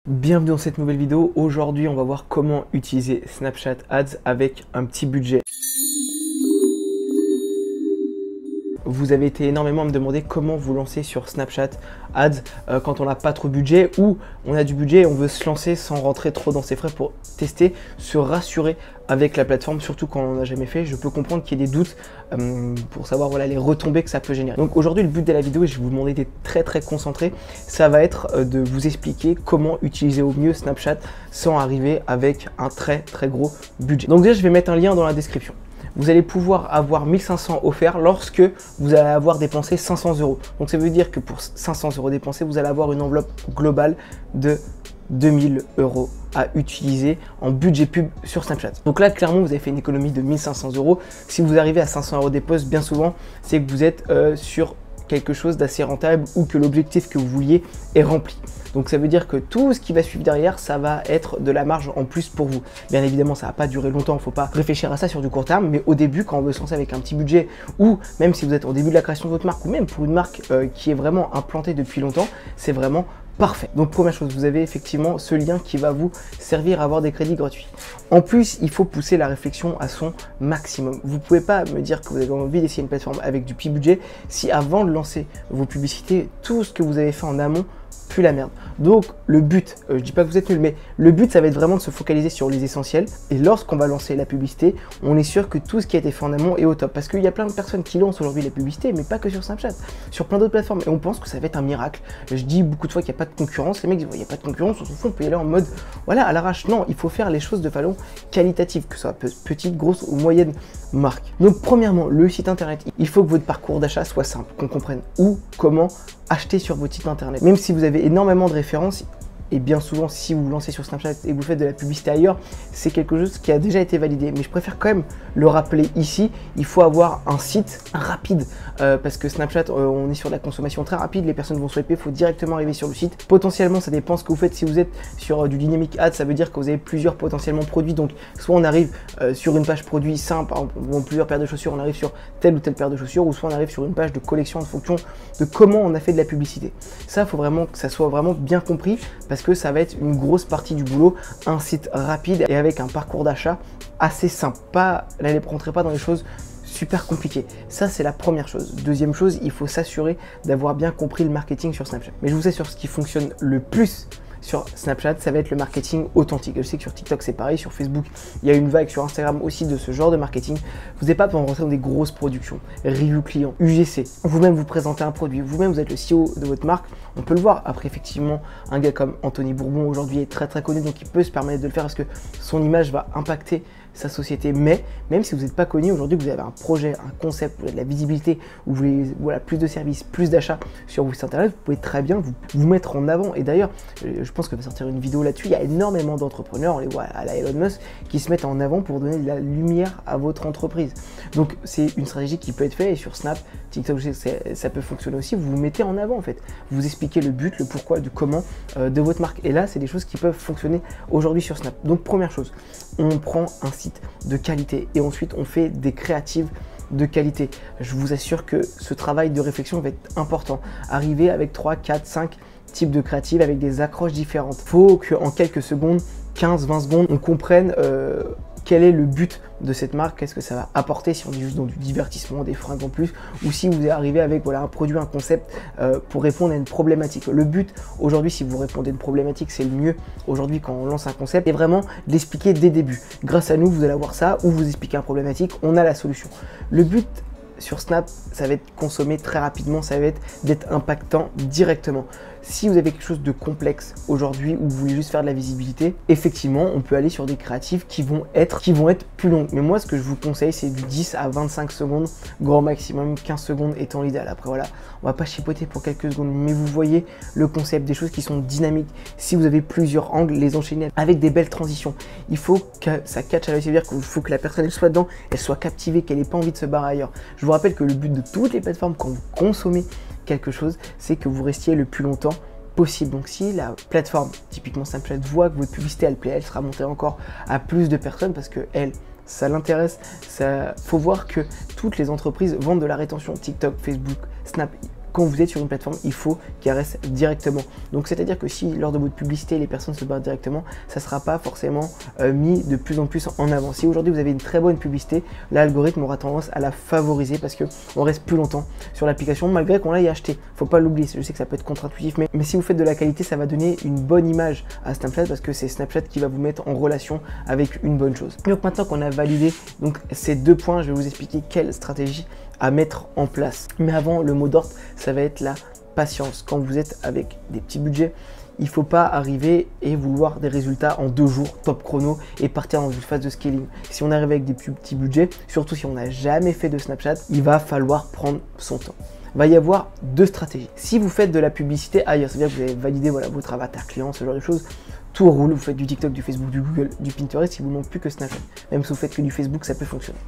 Bienvenue dans cette nouvelle vidéo. Aujourd'hui, on va voir comment utiliser Snapchat Ads avec un petit budget. Vous avez été énormément à me demander comment vous lancer sur Snapchat Ads quand on n'a pas trop de budget ou on a du budget et on veut se lancer sans rentrer trop dans ses frais pour tester, se rassurer avec la plateforme, surtout quand on n'a jamais fait. Je peux comprendre qu'il y ait des doutes pour savoir les retombées que ça peut générer. Donc aujourd'hui, le but de la vidéo, et je vais vous demander d'être très concentré, ça va être de vous expliquer comment utiliser au mieux Snapchat sans arriver avec un très gros budget. Donc déjà, je vais mettre un lien dans la description. Vous allez pouvoir avoir 1500 offerts lorsque vous allez avoir dépensé 500 €. Donc ça veut dire que pour 500 € dépensés, vous allez avoir une enveloppe globale de 2000 € à utiliser en budget pub sur Snapchat. Donc là, clairement, vous avez fait une économie de 1500 €. Si vous arrivez à 500 € des posts, bien souvent, c'est que vous êtes sur quelque chose d'assez rentable ou que l'objectif que vous vouliez est rempli. Donc ça veut dire que tout ce qui va suivre derrière, ça va être de la marge en plus pour vous. Bien évidemment, ça va pas durer longtemps, il ne faut pas réfléchir à ça sur du court terme, mais au début, quand on veut se lancer avec un petit budget, ou même si vous êtes au début de la création de votre marque, ou même pour une marque qui est vraiment implantée depuis longtemps, c'est vraiment parfait. Donc première chose, vous avez effectivement ce lien qui va vous servir à avoir des crédits gratuits. En plus, il faut pousser la réflexion à son maximum. Vous ne pouvez pas me dire que vous avez envie d'essayer une plateforme avec du petit budget si avant de lancer vos publicités, tout ce que vous avez fait en amont pue la merde. Donc le but, je dis pas que vous êtes nul, mais le but ça va être vraiment de se focaliser sur les essentiels. Et lorsqu'on va lancer la publicité, on est sûr que tout ce qui a été fait en amont est au top. Parce qu'il y a plein de personnes qui lancent aujourd'hui la publicité, mais pas que sur Snapchat, sur plein d'autres plateformes. Et on pense que ça va être un miracle. Je dis beaucoup de fois qu'il n'y a pas de concurrence. Les mecs disent il n'y a pas de concurrence, on s'en fout, on peut y aller en mode voilà à l'arrache. Non, il faut faire les choses de façon qualitative, que ce soit petite, grosse ou moyenne marque. Donc premièrement, le site internet, il faut que votre parcours d'achat soit simple, qu'on comprenne où, comment acheter sur votre site internet. Même si vous avez énormément de références, et bien souvent si vous vous lancez sur Snapchat et que vous faites de la publicité ailleurs, c'est quelque chose qui a déjà été validé. Mais je préfère quand même le rappeler ici, il faut avoir un site rapide parce que Snapchat, on est sur de la consommation très rapide, les personnes vont swiper, il faut directement arriver sur le site. Potentiellement, ça dépend ce que vous faites. Si vous êtes sur du dynamic ad, ça veut dire que vous avez plusieurs potentiellement produits. Donc soit on arrive sur une page produit simple, par exemple, plusieurs paires de chaussures, on arrive sur telle ou telle paire de chaussures, ou soit on arrive sur une page de collection en fonction de comment on a fait de la publicité. Ça, il faut vraiment que ça soit vraiment bien compris parce que ça va être une grosse partie du boulot, un site rapide et avec un parcours d'achat assez simple. Ne rentrez pas dans les choses super compliquées. Ça, c'est la première chose. Deuxième chose, il faut s'assurer d'avoir bien compris le marketing sur Snapchat. Mais je vous assure, ce qui fonctionne le plus sur Snapchat, ça va être le marketing authentique. Je sais que sur TikTok, c'est pareil. Sur Facebook, il y a une vague. Sur Instagram aussi de ce genre de marketing. Vous n'avez pas besoin de rentrer dans des grosses productions, review client, UGC. Vous-même, vous présentez un produit. Vous-même, vous êtes le CEO de votre marque. On peut le voir. Après, effectivement, un gars comme Anthony Bourbon aujourd'hui est très connu. Donc, il peut se permettre de le faire parce que son image va impacter sa société. Mais même si vous n'êtes pas connu aujourd'hui, vous avez un projet, un concept, vous avez de la visibilité, vous voulez plus de services, plus d'achats sur votre site internet, vous pouvez très bien vous mettre en avant. Et d'ailleurs, je pense que va sortir une vidéo là-dessus. Il y a énormément d'entrepreneurs, on les voit à la Elon Musk, qui se mettent en avant pour donner de la lumière à votre entreprise. Donc c'est une stratégie qui peut être faite. Et sur Snap, TikTok, ça peut fonctionner aussi. Vous vous mettez en avant en fait. Vous expliquez le but, le pourquoi, du comment de votre marque. Et là, c'est des choses qui peuvent fonctionner aujourd'hui sur Snap. Donc première chose, on prend un site de qualité et ensuite on fait des créatives de qualité. Je vous assure que ce travail de réflexion va être important. Arriver avec 3, 4, 5 types de créatives avec des accroches différentes. Il faut qu'en quelques secondes, 15-20 secondes, on comprenne quel est le but de cette marque, qu'est-ce que ça va apporter si on est juste dans du divertissement, des fringues en plus, ou si vous arrivez avec un produit, un concept pour répondre à une problématique. Le but aujourd'hui, si vous répondez à une problématique, c'est le mieux aujourd'hui quand on lance un concept, et vraiment l'expliquer dès le début. Grâce à nous, vous allez avoir ça, ou vous expliquez une problématique, on a la solution. Le but sur Snap, ça va être consommé très rapidement, ça va être d'être impactant directement. Si vous avez quelque chose de complexe aujourd'hui ou vous voulez juste faire de la visibilité, effectivement, on peut aller sur des créatifs qui vont être plus longues. Mais moi, ce que je vous conseille, c'est du 10 à 25 secondes, grand maximum, 15 secondes étant l'idéal. Après, voilà, on va pas chipoter pour quelques secondes, mais vous voyez le concept, des choses qui sont dynamiques. Si vous avez plusieurs angles, les enchaîner avec des belles transitions. Il faut que ça catch à l'œil, c'est-à-dire qu'il faut que la personne elle soit dedans, elle soit captivée, qu'elle n'ait pas envie de se barrer ailleurs. Je vous rappelle que le but de toutes les plateformes quand vous consommez quelque chose, c'est que vous restiez le plus longtemps possible. Donc si la plateforme, typiquement Snapchat, voit que votre publicité elle plaît, elle sera montée encore à plus de personnes parce que ça l'intéresse. Faut voir que toutes les entreprises vendent de la rétention. TikTok, Facebook, Snap, quand vous êtes sur une plateforme, il faut qu'elle reste directement. Donc c'est-à-dire que si lors de votre publicité, les personnes se barrent directement, ça ne sera pas forcément mis de plus en plus en avant. Si aujourd'hui vous avez une très bonne publicité, l'algorithme aura tendance à la favoriser parce qu'on reste plus longtemps sur l'application malgré qu'on l'aille acheté. Faut pas l'oublier, je sais que ça peut être contre-intuitif, mais si vous faites de la qualité, ça va donner une bonne image à Snapchat parce que c'est Snapchat qui va vous mettre en relation avec une bonne chose. Donc maintenant qu'on a validé donc, ces deux points, je vais vous expliquer quelle stratégie à mettre en place. Mais avant, le mot d'ordre, ça va être la patience. Quand vous êtes avec des petits budgets, il ne faut pas arriver et vouloir des résultats en 2 jours, top chrono, et partir dans une phase de scaling. Si on arrive avec des plus petits budgets, surtout si on n'a jamais fait de Snapchat, il va falloir prendre son temps. Il va y avoir 2 stratégies. Si vous faites de la publicité ailleurs, c'est-à-dire que vous avez validé voilà, votre avatar client, ce genre de choses, tout roule, vous faites du TikTok, du Facebook, du Google, du Pinterest, il vous manque plus que Snapchat. Même si vous faites que du Facebook, ça peut fonctionner.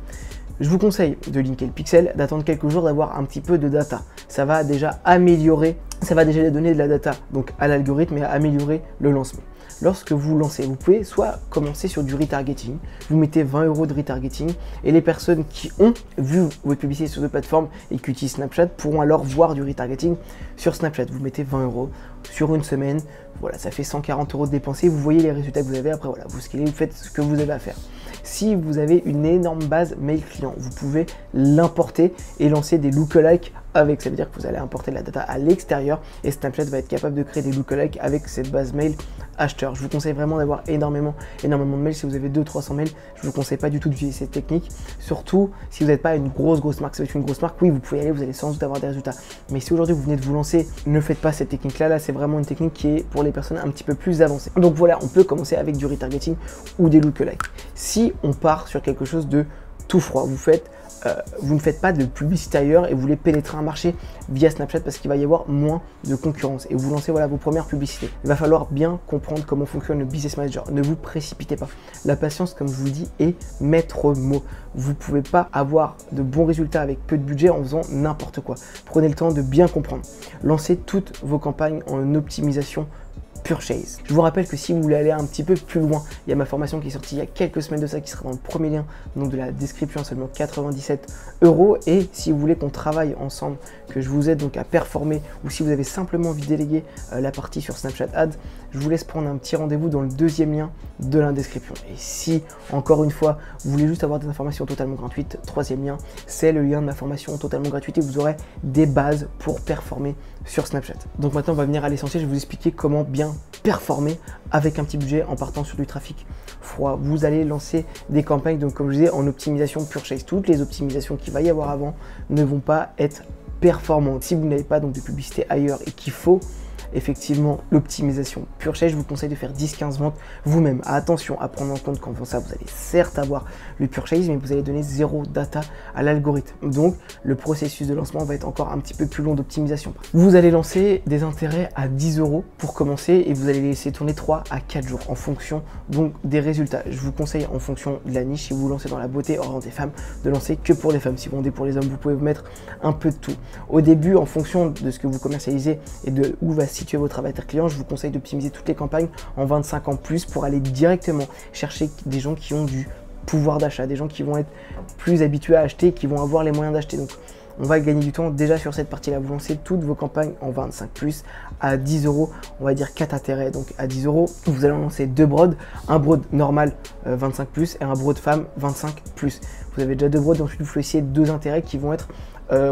Je vous conseille de linker le pixel, d'attendre quelques jours, d'avoir un petit peu de data. Ça va déjà améliorer, ça va déjà donner de la data donc à l'algorithme et à améliorer le lancement. Lorsque vous lancez, vous pouvez soit commencer sur du retargeting, vous mettez 20 € de retargeting et les personnes qui ont vu votre publicité sur deux plateformes et qui utilisent Snapchat pourront alors voir du retargeting sur Snapchat. Vous mettez 20 € sur une semaine, voilà, ça fait 140 € de dépensés, vous voyez les résultats que vous avez, après voilà, vous scalez, vous faites ce que vous avez à faire. Si vous avez une énorme base mail client, vous pouvez l'importer et lancer des lookalikes avec. Ça veut dire que vous allez importer de la data à l'extérieur et Snapchat va être capable de créer des lookalikes avec cette base mail acheteur. Je vous conseille vraiment d'avoir énormément de mails. Si vous avez 200-300 mails, je vous conseille pas du tout d'utiliser cette technique. Surtout si vous n'êtes pas une grosse marque. Si vous êtes une grosse marque, oui, vous pouvez y aller, vous allez sans doute avoir des résultats. Mais si aujourd'hui vous venez de vous lancer, ne faites pas cette technique-là. Là, c'est vraiment une technique qui est pour les personnes un petit peu plus avancées. Donc voilà, on peut commencer avec du retargeting ou des lookalikes. Si on part sur quelque chose de tout froid, vous ne faites pas de publicité ailleurs et vous voulez pénétrer un marché via Snapchat parce qu'il va y avoir moins de concurrence et vous lancez voilà, vos premières publicités. Il va falloir bien comprendre comment fonctionne le business manager. Ne vous précipitez pas. La patience, comme je vous dis, est maître mot. Vous ne pouvez pas avoir de bons résultats avec peu de budget en faisant n'importe quoi. Prenez le temps de bien comprendre. Lancez toutes vos campagnes en optimisation Purchase. Je vous rappelle que si vous voulez aller un petit peu plus loin, il y a ma formation qui est sortie il y a quelques semaines de ça, qui sera dans le premier lien donc de la description, à seulement 97 €. Et si vous voulez qu'on travaille ensemble, que je vous aide donc à performer, ou si vous avez simplement envie de déléguer la partie sur Snapchat Ads, je vous laisse prendre un petit rendez-vous dans le deuxième lien de la description. Et si, encore une fois, vous voulez juste avoir des informations totalement gratuites, troisième lien, c'est le lien de ma formation totalement gratuite et vous aurez des bases pour performer sur Snapchat. Donc maintenant, on va venir à l'essentiel. Je vais vous expliquer comment bien performer avec un petit budget en partant sur du trafic froid. Vous allez lancer des campagnes, donc comme je disais, en optimisation Purchase. Toutes les optimisations qu'il va y avoir avant ne vont pas être performantes. Si vous n'avez pas donc de publicité ailleurs et qu'il faut effectivement l'optimisation Purchase, je vous conseille de faire 10-15 ventes vous-même. Attention à prendre en compte qu'en faisant ça, vous allez certes avoir le Purchase, mais vous allez donner zéro data à l'algorithme. Donc le processus de lancement va être encore un petit peu plus long d'optimisation. Vous allez lancer des intérêts à 10 € pour commencer et vous allez laisser tourner 3 à 4 jours en fonction donc des résultats. Je vous conseille en fonction de la niche, si vous vous lancez dans la beauté orientée femmes, de lancer que pour les femmes. Si vous vendez pour les hommes, vous pouvez vous mettre un peu de tout. Au début, en fonction de ce que vous commercialisez et de où va situer votre avatar client, je vous conseille d'optimiser toutes les campagnes en 25 ans plus pour aller directement chercher des gens qui ont du pouvoir d'achat, des gens qui vont être plus habitués à acheter, qui vont avoir les moyens d'acheter. Donc on va gagner du temps déjà sur cette partie-là. Vous lancez toutes vos campagnes en 25 plus à 10 €, on va dire 4 intérêts. Donc à 10 €, vous allez en lancer 2 brodes, un brode normal 25 plus et un brode femme 25 plus. Vous avez déjà 2 brodes, ensuite vous choisissez 2 intérêts qui vont être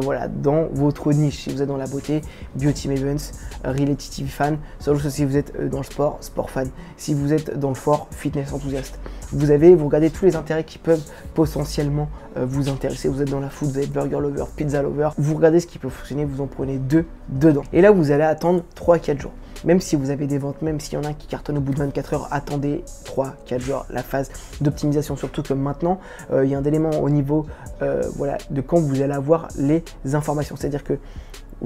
voilà, dans votre niche. Si vous êtes dans la beauté, Beauty Mavens, Relativity Fan, sauf si vous êtes dans le sport, Sport Fan. Si vous êtes dans le fort, Fitness Enthousiaste. Vous regardez tous les intérêts qui peuvent potentiellement vous intéresser. Vous êtes dans la food, vous êtes Burger Lover, Pizza Lover. Vous regardez ce qui peut fonctionner, vous en prenez 2 dedans. Et là, vous allez attendre 3-4 jours. Même si vous avez des ventes, même s'il y en a un qui cartonne au bout de 24 heures, attendez 3-4 jours la phase d'optimisation. Surtout que maintenant, il y a un élément au niveau voilà, de quand vous allez avoir les informations. C'est-à-dire que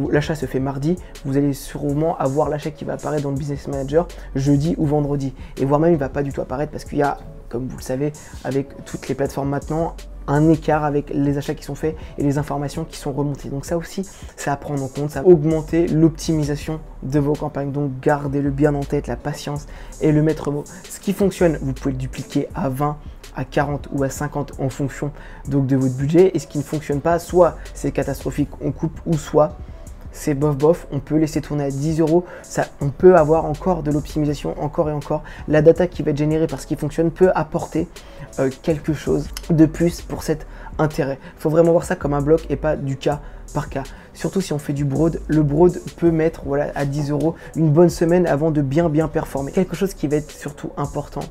l'achat se fait mardi, vous allez sûrement avoir l'achat qui va apparaître dans le Business Manager jeudi ou vendredi. Et voire même, il ne va pas du tout apparaître parce qu'il y a, comme vous le savez, avec toutes les plateformes maintenant, un écart avec les achats qui sont faits et les informations qui sont remontées. Donc ça aussi, c'est à prendre en compte, ça va augmenter l'optimisation de vos campagnes. Donc gardez-le bien en tête, la patience est le maître mot. Ce qui fonctionne, vous pouvez le dupliquer à 20, à 40 ou à 50 en fonction donc de votre budget. Et ce qui ne fonctionne pas, soit c'est catastrophique, on coupe, ou soit c'est bof bof, on peut laisser tourner à 10 €, on peut avoir encore de l'optimisation, encore et encore. La data qui va être générée par ce qui fonctionne peut apporter quelque chose de plus pour cet intérêt. Il faut vraiment voir ça comme un bloc et pas du cas par cas. Surtout si on fait du broad, le broad peut mettre voilà, à 10 € une bonne semaine avant de bien performer. Quelque chose qui va être surtout important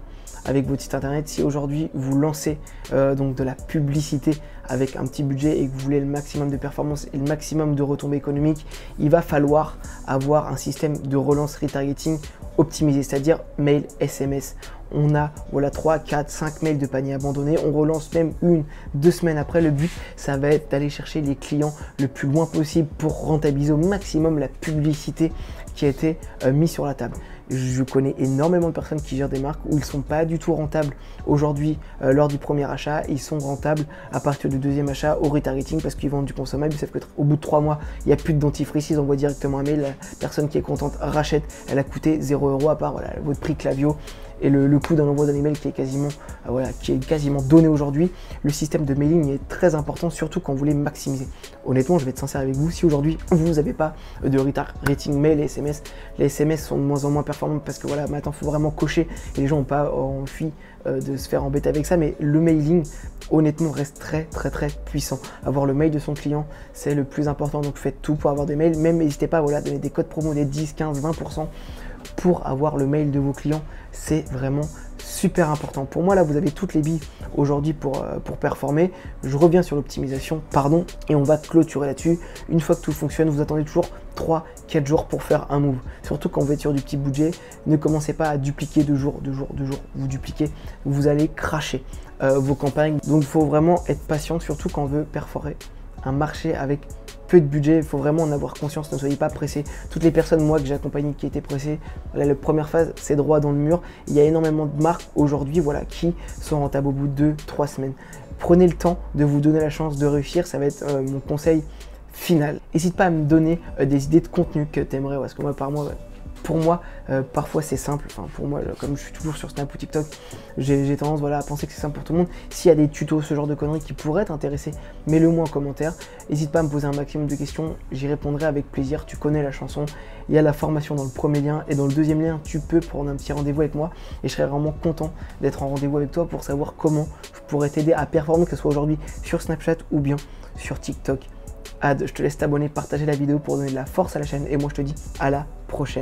avec votre site internet, si aujourd'hui vous lancez donc de la publicité avec un petit budget et que vous voulez le maximum de performance et le maximum de retombées économiques, il va falloir avoir un système de relance retargeting optimisé, c'est-à-dire mail, SMS. On a voilà 3, 4, 5 mails de panier abandonnés, on relance même 1, 2 semaines après. Le but, ça va être d'aller chercher les clients le plus loin possible pour rentabiliser au maximum la publicité qui a été mise sur la table. Je connais énormément de personnes qui gèrent des marques où ils ne sont pas du tout rentables aujourd'hui lors du premier achat. Ils sont rentables à partir du deuxième achat au retargeting parce qu'ils vendent du consommable. Ils savent qu'au bout de 3 mois, il n'y a plus de dentifrice. Ils envoient directement un mail. La personne qui est contente rachète. Elle a coûté 0 € à part voilà, votre prix Klaviyo et le coût d'un envoi d'un email qui est quasiment donné aujourd'hui. Le système de mailing est très important, surtout quand vous voulez maximiser. Honnêtement, je vais être sincère avec vous, si aujourd'hui vous n'avez pas de retargeting mail et SMS, les SMS sont de moins en moins performants parce que voilà, maintenant il faut vraiment cocher et les gens n'ont pas envie de se faire embêter avec ça, mais le mailing honnêtement reste très puissant. Avoir le mail de son client, c'est le plus important, donc faites tout pour avoir des mails, même n'hésitez pas voilà, à donner des codes promo, des 10, 15, 20% pour avoir le mail de vos clients, c'est vraiment super important. Pour moi là vous avez toutes les billes aujourd'hui pour performer. Je reviens sur l'optimisation, et on va clôturer là-dessus. Une fois que tout fonctionne, vous attendez toujours 3-4 jours pour faire un move. Surtout quand vous êtes sur du petit budget, ne commencez pas à dupliquer de jour. Vous dupliquez, vous allez cracher vos campagnes. Donc il faut vraiment être patient, surtout quand on veut perforer un marché avec peu de budget. Il faut vraiment en avoir conscience, ne soyez pas pressés. Toutes les personnes moi que j'ai accompagnées qui étaient pressées, voilà, la première phase c'est droit dans le mur. Il y a énormément de marques aujourd'hui voilà, qui sont rentables au bout de 2-3 semaines. Prenez le temps de vous donner la chance de réussir, ça va être mon conseil final. N'hésite pas à me donner des idées de contenu que tu aimerais, parce que pour moi, parfois c'est simple. Enfin, pour moi, comme je suis toujours sur Snap ou TikTok, j'ai tendance voilà, à penser que c'est simple pour tout le monde. S'il y a des tutos, ce genre de conneries qui pourraient t'intéresser, mets-le-moi en commentaire. N'hésite pas à me poser un maximum de questions, j'y répondrai avec plaisir. Tu connais la chanson, il y a la formation dans le premier lien et dans le deuxième lien, tu peux prendre un petit rendez-vous avec moi et je serais vraiment content d'être en rendez-vous avec toi pour savoir comment je pourrais t'aider à performer, que ce soit aujourd'hui sur Snapchat ou bien sur TikTok. Je te laisse t'abonner, partager la vidéo pour donner de la force à la chaîne et moi je te dis à la prochaine.